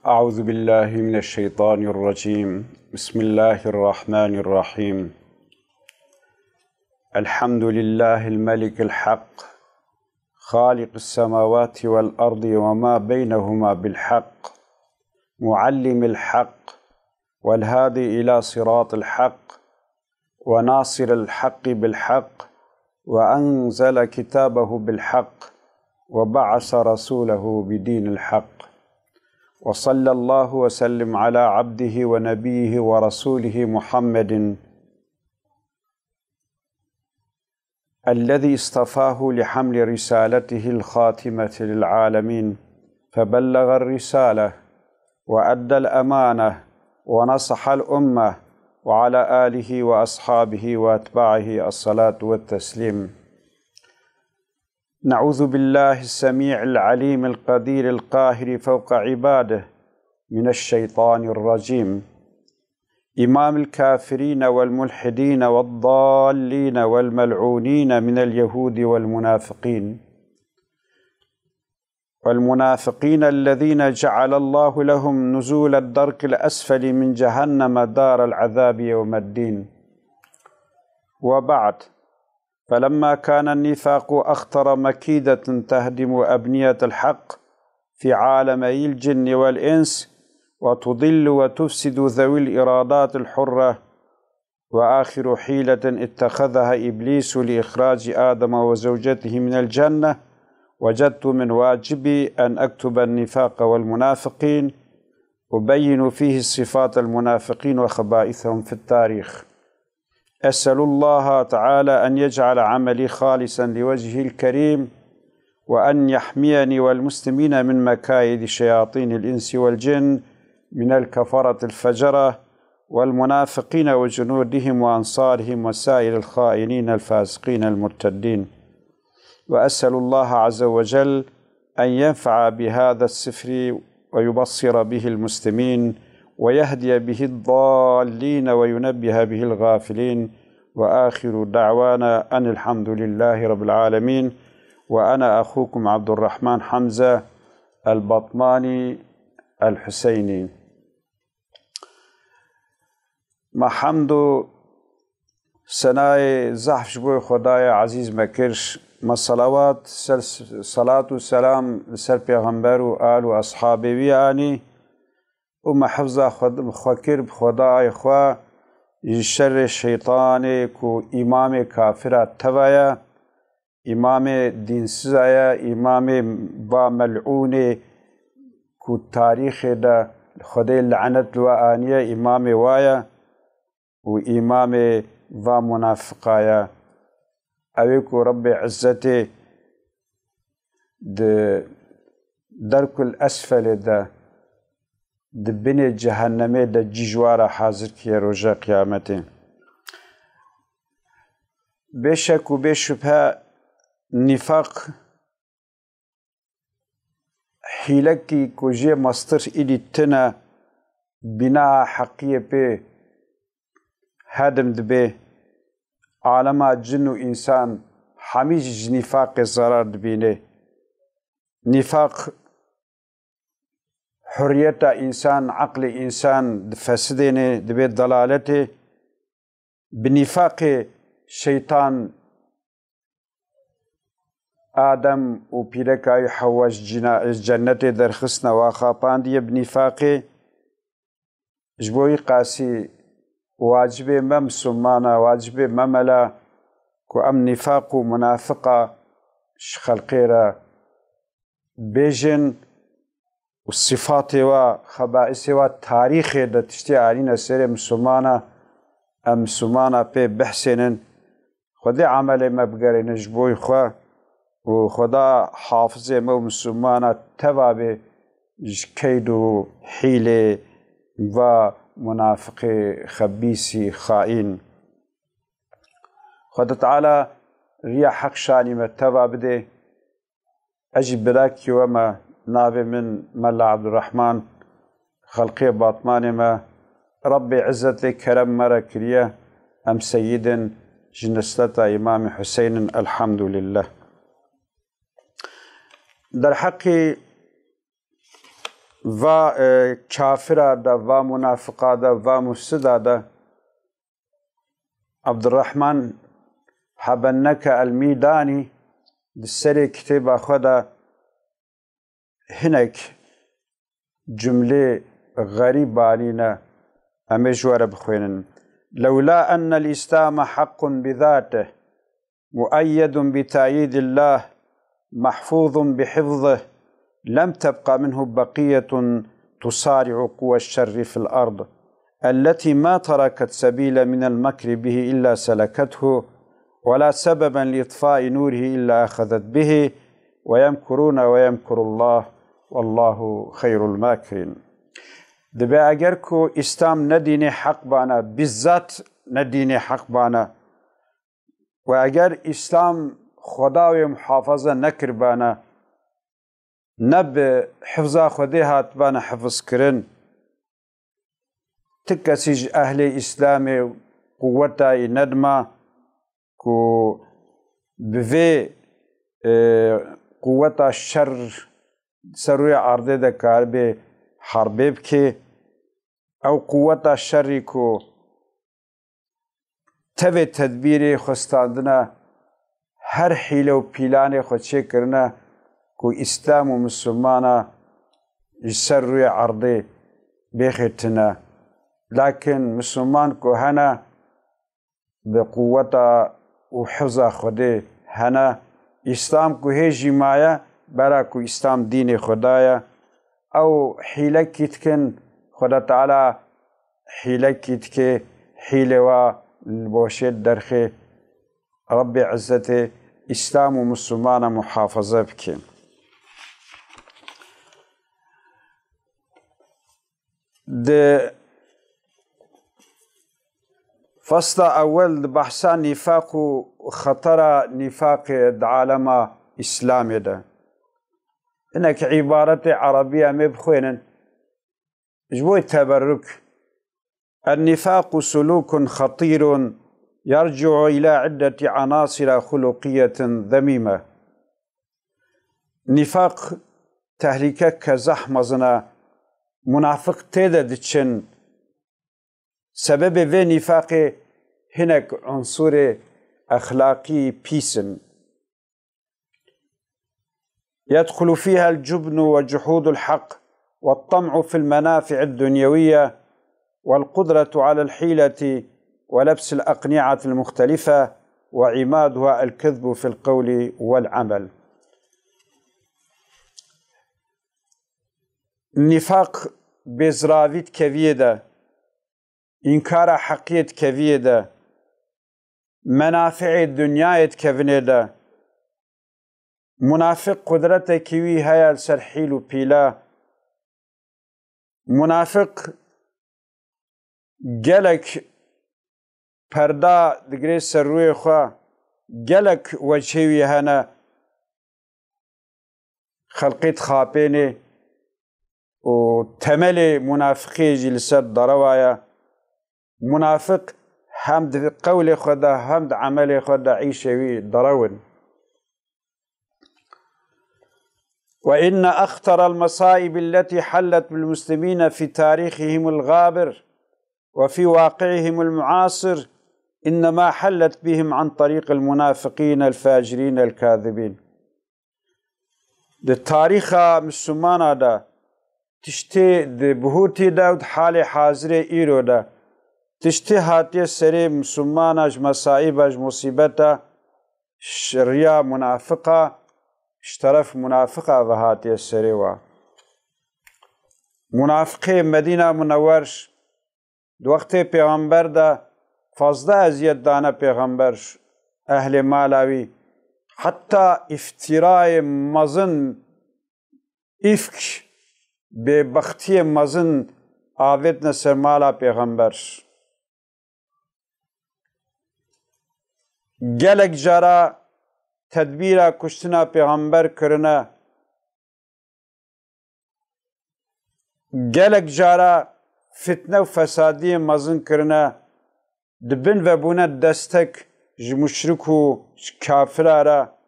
أعوذ بالله من الشيطان الرجيم. بسم الله الرحمن الرحيم. الحمد لله الملك الحق خالق السماوات والأرض وما بينهما بالحق معلم الحق والهادي إلى صراط الحق وناصر الحق بالحق وأنزل كتابه بالحق وبعث رسوله بدين الحق وصلى الله وسلم على عبده ونبيه ورسوله محمد الذي اصطفاه لحمل رسالته الخاتمة للعالمين فبلغ الرسالة وأدى الأمانة ونصح الأمة وعلى آله وأصحابه وأتباعه الصلاة والتسليم. نعوذ بالله السميع العليم القدير القاهر فوق عباده من الشيطان الرجيم إمام الكافرين والملحدين والضالين والملعونين من اليهود والمنافقين الذين جعل الله لهم نزول الدرك الأسفل من جهنم دار العذاب يوم الدين. وبعد، فلما كان النفاق أخطر مكيدة تهدم أبنية الحق في عالمي الجن والإنس وتضل وتفسد ذوي الإرادات الحرة، وآخر حيلة اتخذها إبليس لإخراج آدم وزوجته من الجنة، وجدت من واجبي أن أكتب النفاق والمنافقين أبين فيه صفات المنافقين وخبائثهم في التاريخ. أسأل الله تعالى أن يجعل عملي خالصا لوجهه الكريم، وأن يحميني والمسلمين من مكايد شياطين الإنس والجن من الكفرة الفجرة والمنافقين وجنودهم وأنصارهم وسائر الخائنين الفاسقين المرتدين. وأسأل الله عز وجل أن ينفع بهذا السفر ويبصر به المسلمين ويهدي به الضالين وينبه به الغافلين. وآخر دعوانا أن الحمد لله رب العالمين. وأنا أخوكم عبد الرحمن حمزة البطماني الحسيني. ما حمد سنای زحف شبوی خدای عزیز مکرش، ما صلاة و سلام سر پیغمبر و آل و اصحابه وی آنی و ما حفظ خوکر بخدای خواه شر شیطان کو امام کافر توایا، امام دینسزایا، امام با ملعون کو تاریخ دا خدای لعنت و آنیه امام وایا و امام و منافقایا اویکو رب عزت درک الاسفل د بین جهنمه د جیجوار حاضر کیه روژه قیامته. بشک و بشبه نفاق حیلکی کجی مستر ایدی تنه بنا حقیه به هدم دبه عالم جن و انسان همیشه نفاق ضرر دبینه. نفاق حریت انسان، عقل انسان فسدینه دبه دلالته. بنفاق شیطان آدم و پیرکای حواش جنت درخص نواخا پاندیه. بنفاق جبوی قاسی واجب مم سمانا واجب مملا کو ام نفاق و منافقه خلقيرا بيجن والصفات و خبائث و تاريخ دا تشتي علينا سير مسلمانا ام مسلمانا بي بحسنن خدا عمل ما بقري نجبوي خوا و خدا حافظ ما مسلمانا تبابي كيدو حيلة و منافق خبيسي خائن. خدا تعالى ريا حق شاني متبع بده أجيب براك وما نابي من ملا عبد الرحمن خلقي باطمان ما ربي عزتي كرم مركريا أم سيد جنستة إمام حسين الحمد لله. در حق و کافر دا و منافق دا و مفسد دا عبدالرحمن حبنك الميداني دسري كتاب خدا هناك جملة غريبة علينا أمجوار بخوينن لولا أن الإسلام حق بذاته مؤيد بتأييد الله محفوظ بحفظه لم تبقى منه بقية تصارع قوى الشر في الأرض التي ما تركت سبيل من المكر به إلا سلكته ولا سببا لإطفاء نوره إلا أخذت به ويمكرون ويمكر الله والله خير الماكرين. دبي اگر کو اسلام ندین حق بانا بالذات ندین حق بانا و اگر اسلام خداوی محافظه نکر بانا نب حفظا خودی هات بانا حفظ کرن تکسیج اهل اسلام قوتای ندما کو بوی قوتا شر سروی عرضه ده کار به حربه بکه او قوتا شری کو تبه تدبیر خستاندنا هر حیله و پیلان خودشه کرنه کو اسلام و مسلمانا سروی عرضه بخیرتنه لكن مسلمان کو هنا بقوتا و حفظ خوده هنا اسلام کو هیجی مایا برا کو اسلام دین خدایا او حیله کتکن خدا تعالی حیله کتکه حیله و البوشید درخه رب عزت اسلام و مسلمان محافظه بکن ده فصل اول بحثا نفاق و خطر نفاق العالم اسلامي ده انك عبارة عربية مبخوين جبوي التبرك النفاق سلوك خطير يرجع إلى عدة عناصر خلقية ذميمة نفاق تهليكك زحمزنا منافق تيددشن سبب في نفاق هناك عنصر أخلاقي بيسن يدخل فيها الجبن وجحود الحق والطمع في المنافع الدنيوية والقدرة على الحيلة ولبس الأقنعة المختلفة وعمادها الكذب في القول والعمل. النفاق بزراويت كفيدة إنكار حقيت كفيدة منافع الدنيا كفنيدة منافق قدرته كوي هيا سرحيل وبيلا منافق جلك پردا دگری سروی خوا جلك وجهي هنا خلقيت خابيني وتملي منافقي جلسة ضروايا منافق حمد قول خدا حمد عمل خدا عيشوي ضرون وإن أخطر المصائب التي حلت بالمسلمين في تاريخهم الغابر وفي واقعهم المعاصر إنما حلت بهم عن طريق المنافقين الفاجرين الكاذبين. التاريخ مسلمان دا تشتي بهوتي دا حال حاضر إيرو دا تشتي هاتي سري مسلمان اج مصائب اج مصيبتا شريا منافقة اشترف منافقة وهاتي السري و منافقي مدينة منورش وقت پیغمبر دا فازده ازیت دانه پیغمبر اهل مالاوی حتی افتراء مزن افک به بختی مزن آوید نسر مالا پیغمبر گلک جارا تدبیر کشتنا پیغمبر کرنا گلک جارا فتنه و فسادی مزن کرنا دبن و بونه دستک مشرک و کافر را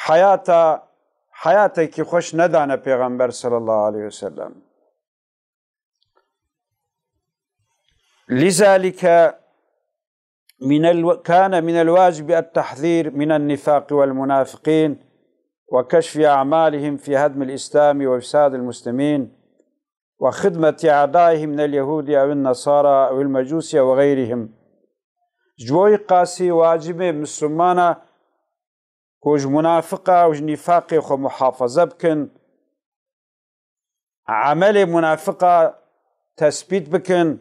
حیاتا حياتك خوش ندانه پیغمبر صلى الله عليه وسلم. لذلك كان من الواجب التحذير من النفاق والمنافقين وكشف أعمالهم في هدم الإسلام وإفساد المسلمين وخدمة أعدائهم من اليهود أو النصارى أو المجوس وغيرهم. جوي قاسي واجب مسلمانا كوج منافقة وج نفاقي خو محافظة بكن، عمل منافقة تثبيت بكن،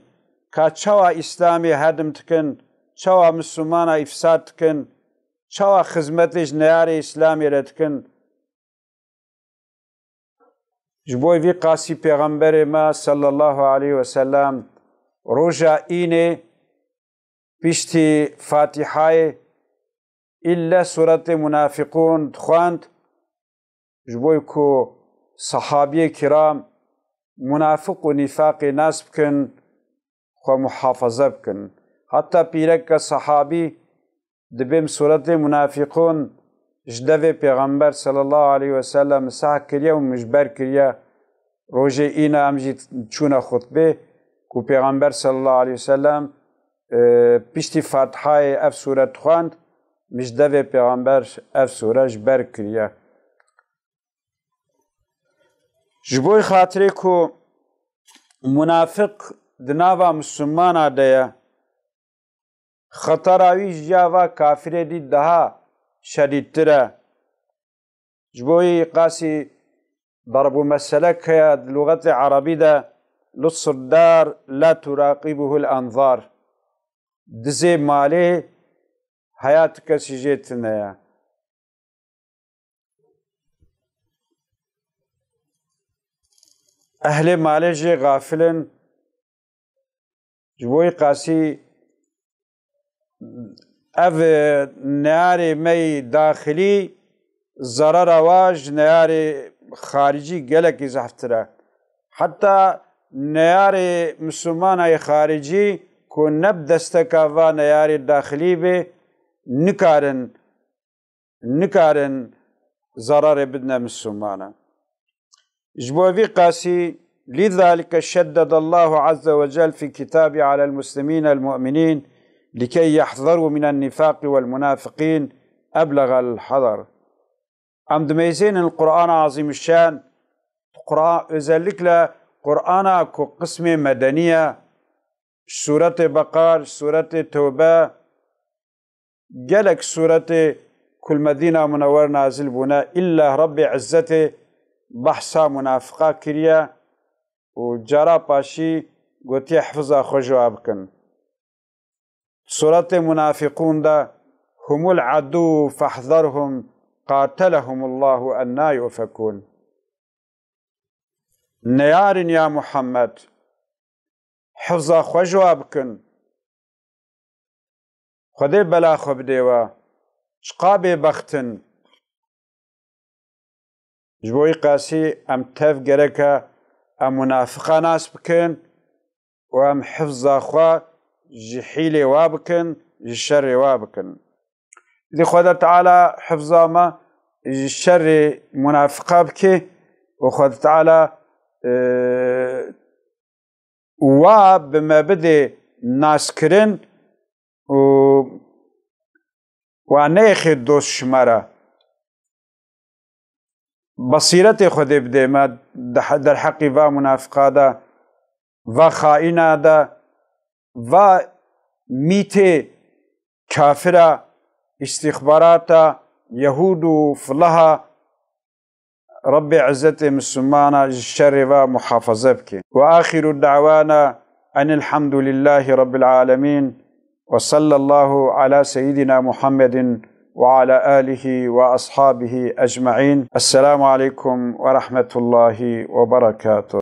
كاتشوا إسلامي هدم تكن، شوا مسلمانا إفساد تكن، شوا خدمتش نياري إسلامي ردكن. جبوي في قاسي پیغمبر ما صلى الله عليه وسلم روجا إيني بيشتي فاتحة إلا سورة منافقون تخواند. جبوي كو صحابي كرام منافق ونفاق ناس بكن خو محافظة بكن. حتى بيرك صحابي دبيم سورة منافقون جدوه پیغمبر صلى الله عليه وسلم مساح كريا ومجبر كريا روجه إينا امجي چونا خطبه كو پیغمبر صلى الله عليه وسلم بيشتي فاتحة اف سورة خواند مجدوه پیغمبر اف سورة جبر كريا. جبوي خاطري كو منافق دناوا مسلمانا ديا خطراوي جاوا كافر دي دها شديد ترى. جبوي قاسي ضربوا مسألة كلغة عربية ده لص الدار لا تراقبه الأنظار. دزي مالي حياتك سجيتنا أهل مالي جي غافلن. جبوي قاسي اف نياري مي داخلي ضرر واج نياري خارجي قلق زحفتره. حتى نياري مسلمان خارجي كون نبدستكافا نياري داخلي به نكارن ضرر بدنا مسلمان. جبوي قاسي لذلك شدد الله عز وجل في كتابه على المسلمين المؤمنين لكي يحذروا من النفاق والمنافقين أبلغ الحذر. أم دميزين القرآن عظيم الشان أزلك له قرآن كو قسم مدنية سورة بقر سورة توبة جلك سورة كل مدينة منور نازل بنا إلا رب عزته بحثا منافقا كريا وجرى باشي قلت يحفظها خجوابكن. سورة منافقون ده هم العدو فاحذرهم قاتلهم الله أنا يؤفكون. نيار يا محمد حفظا خجوابكن خده بلا خب ديوا شقاب بختن. جبوي قاسي ام تف جركا ام منافقا ناس بكن وام حفظا خوا جحيلي وابكن الشر وابكن. إذا خدا تعالى حفظا ما الشر منافقا بكي وخدا تعالى واب بما بدي ناس كرن وانيخي دوش شمارا بصيرتي خدا بدي ما در حقي و منافقا دا و خائنا دا و ميته كافرة استخبارات يهود فلها رب عزته مسلمانا الشر ومحافظة بك. وآخر الدعوانا أن الحمد لله رب العالمين وصلى الله على سيدنا محمد وعلى آله وأصحابه أجمعين. السلام عليكم ورحمة الله وبركاته.